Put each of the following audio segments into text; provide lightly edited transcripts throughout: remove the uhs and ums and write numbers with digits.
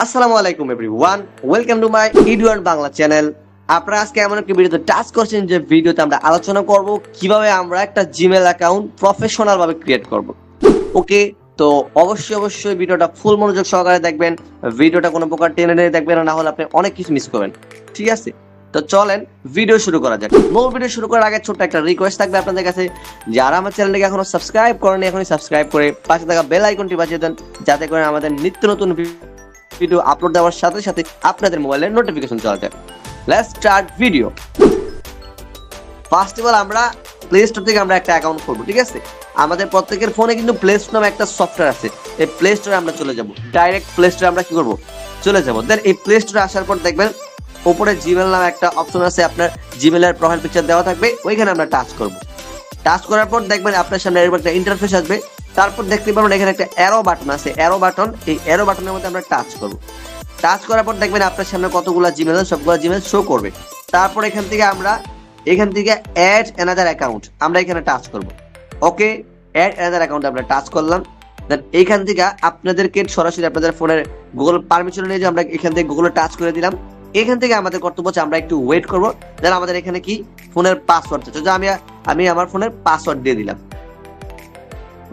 আসসালামু আলাইকুম everyone, welcome to my ইডিওয়ান বাংলা চ্যানেল। আপনারা আজকে এমন একটা ভিডিওতে টাচ করছেন যে ভিডিওতে আমরা আলোচনা করব কিভাবে আমরা একটা জিমেল অ্যাকাউন্ট প্রফেশনাল ভাবে ক্রিয়েট করব। ওকে, তো অবশ্যই ভিডিওটা ফুল মনোযোগ সহকারে দেখবেন। ভিডিওটা কোনো প্রকার টেনে টেনে দেখবেন না, হলে আপনি অনেক কিছু মিস করবেন। ঠিক আছে, তো চলেন ভিডিও শুরু করা যাক। মূল ভিডিও শুরু করার আগে ছোট্ট একটা রিকোয়েস্ট থাকবে আপনাদের কাছে, যারা আমার চ্যানেলটাকে এখনো সাবস্ক্রাইব করেনি এখনই সাবস্ক্রাইব করে পাশে থাকা বেল আইকনটি বাজিয়ে দেন, যাতে করে আমাদের নিত্য নতুন ভিডিও আপলোড দেওয়ার সাথে সাথে আপনাদের মোবাইলে নোটিফিকেশন চলে যায়। Let's start video. First of all আমরা প্লে স্টোর থেকে আমরা একটা অ্যাকাউন্ট করব। ঠিক আছে, আমাদের প্রত্যেকের ফোনে কিন্তু প্লে স্টোর নামে একটা সফটওয়্যার আছে। এই প্লে স্টোরে আমরা চলে যাব, ডাইরেক্ট প্লে স্টোরে আমরা কি করব, চলে যাব। দেন এই প্লে স্টোরে আসার পর দেখবেন উপরে জিমেল নামে একটা অপশন আছে, আপনার জিমেলের প্রোফাইল পিকচার দেওয়া থাকবে, ওইখানে আমরা টাচ করব। টাচ করার পর দেখবেন আপনার সামনে এরকম একটা ইন্টারফেস আসবে। তারপর দেখতে পাবেন এখানে একটা অ্যারো বাটন আছে, অ্যারো বাটন, এই অ্যারো বাটনের মধ্যে আমরা টাচ করব। টাচ করার পর দেখবেন আপনার সামনে কতগুলো জিমেল আছে, সবগুলো জিমেল শো করবে। তারপর এখান থেকে অ্যাড অ্যানাদার অ্যাকাউন্ট আমরা এখানে টাচ করব। ওকে, অ্যাড অ্যানাদার অ্যাকাউন্ট আমরা টাচ করলাম। দেন এইখান থেকে আপনাদেরকে সরাসরি আপনাদের ফোনের গুগল পারমিশন নিয়ে যে আমরা এখান থেকে গুগলে টাচ করে দিলাম। এখান থেকে আমাদের কর্তব্য হচ্ছে আমরা একটু ওয়েট করব। দেন আমাদের এখানে কি ফোনের পাসওয়ার্ড চাচ্ছে, আমি আমার ফোনের পাসওয়ার্ড দিয়ে দিলাম।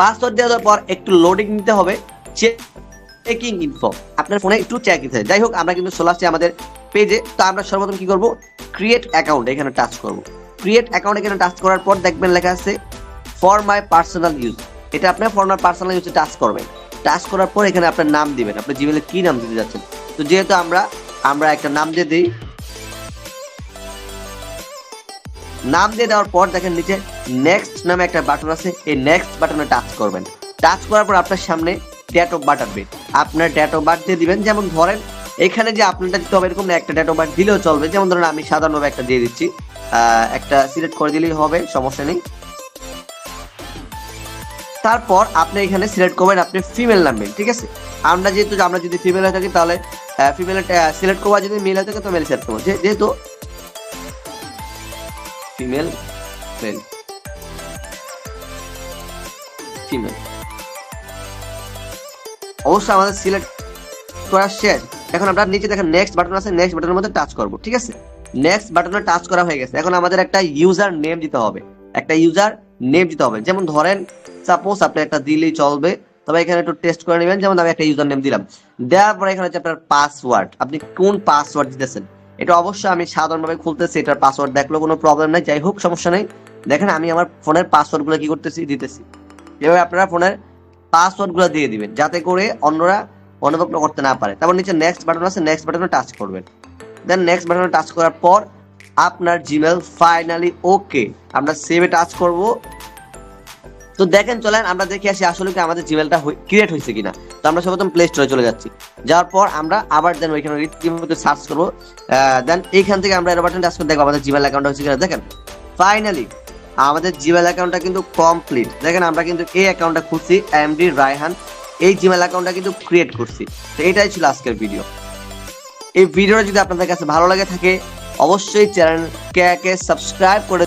পাসওয়ার্ড দেওয়ার পর একটু লোডিং নিতে হবে, চেকিং ইনফো আপনার ফোনে একটু চেক দিতে হবে। যাই হোক, আমরা কিন্তু চলে আসছি আমাদের পেজে। তো আমরা সর্বপ্রথম কি করব, ক্রিয়েট অ্যাকাউন্ট এখানে টাচ করব। ক্রিয়েট অ্যাকাউন্ট এখানে টাচ করার পর দেখবেন লেখা আছে ফর মাই পার্সোনাল ইউজ। এটা আপনার ফর মাই পার্সোনাল ইউজে টাচ করবেন। টাচ করার পর এখানে আপনার নাম দিবেন, আপনি জিমেলে কি নাম দিতে যাচ্ছেন। তো যেহেতু আমরা একটা নাম দিয়ে দিই, নাম দিয়ে দেওয়ার পর দেখেন নিচে নেক্সট নামে একটা বাটন আছে, এই নেক্সট বাটনে টাচ করবেন। টাচ করার পর আপনার সামনে ডেট অফ বার্থ আসবে, আপনার ডেট অফ বার্থ দিয়ে দিবেন। যেমন ধরেন এখানে যে আপনারটা দিতে হবে এরকম না, একটা ডেট অফ বার্থ দিলেও চলবে। যেমন ধরেন আমি সাধারণভাবে একটা দিয়ে দিচ্ছি, একটা সিলেক্ট করে দিলেই হবে, সমস্যা নেই। তারপর আপনি এখানে সিলেক্ট করবেন আপনি ফিমেল নামবেন। ঠিক আছে, আমরা যদি ফিমেল হয়ে থাকি তাহলে ফিমেল সিলেক্ট করবো, যদি মেল হয়ে থাকে তো মেল সিলেক্ট করবো। যেহেতু ফিমেল মেল ফিমেল অবশ্যই আমাদের সিলেক্ট করা শেষ। এখন আমরা নিচে দেখেন নেক্সট বাটন আছে, নেক্সট বাটনের মধ্যে টাচ করব। ঠিক আছে, নেক্সট বাটনে টাচ করা হয়ে গেছে। এখন আমাদের একটা ইউজার নেম দিতে হবে, যেমন ধরেন সাপোজ আপনি একটা দিলেই চলবে, তবে এখানে একটু টেস্ট করে নেবেন। যেমন আমি একটা ইউজার নেম দিলাম, দেওয়ার পরে এখানে হচ্ছে আপনার পাসওয়ার্ড, আপনি কোন পাসওয়ার্ড দিতেছেন। এটা অবশ্যই আমি সাধারণভাবে খুলতেছি, এটার পাসওয়ার্ড দেখলেও কোনো প্রবলেম নাই। যাই হোক, সমস্যা নেই। দেখেন আমি আমার ফোনের পাসওয়ার্ড গুলো কি করতেছি, দিতেছি। এভাবে আপনারা ফোনের পাসওয়ার্ড গুলো দিয়ে দিবেন, যাতে করে অন্যরা অনুভব করতে না পারে। তারপর নিচে নেক্সট বাটন আছে, নেক্সট বাটনে টাচ করবেন। দেন নেক্সট বাটনে টাচ করার পর আপনার জিমেল ফাইনালি ওকে। আমরা সেভে টাচ করব। তো দেখেন, চলেন আমরা দেখে আসি আসলে কি আমাদের জিমেলটা ক্রিয়েট হয়েছে কিনা। তো আমরা সর্বপ্রথম প্লে স্টোরে চলে যাচ্ছি, যাওয়ার পর আমরা আবার দেন ওইখানে রীতিমতো সার্চ করবো। দেন এইখান থেকে আমরা এর বাটন টাচ করে দেখবো আমাদের জিমেল অ্যাকাউন্ট হয়েছে কিনা। দেখেন ফাইনালি আমাদের জিমেল অ্যাকাউন্টটা কিন্তু কমপ্লিট। দেখেন আমরা কিন্তু এই অ্যাকাউন্টটা খুলছি, এমডি রায়হান, এই জিমেল অ্যাকাউন্টটা কিন্তু ক্রিয়েট করছি। তো এটাই ছিল আজকের ভিডিও। এই ভিডিওটা যদি আপনাদের কাছে ভালো লাগে থাকে অবশ্যই চ্যানেলকে সাবস্ক্রাইব করে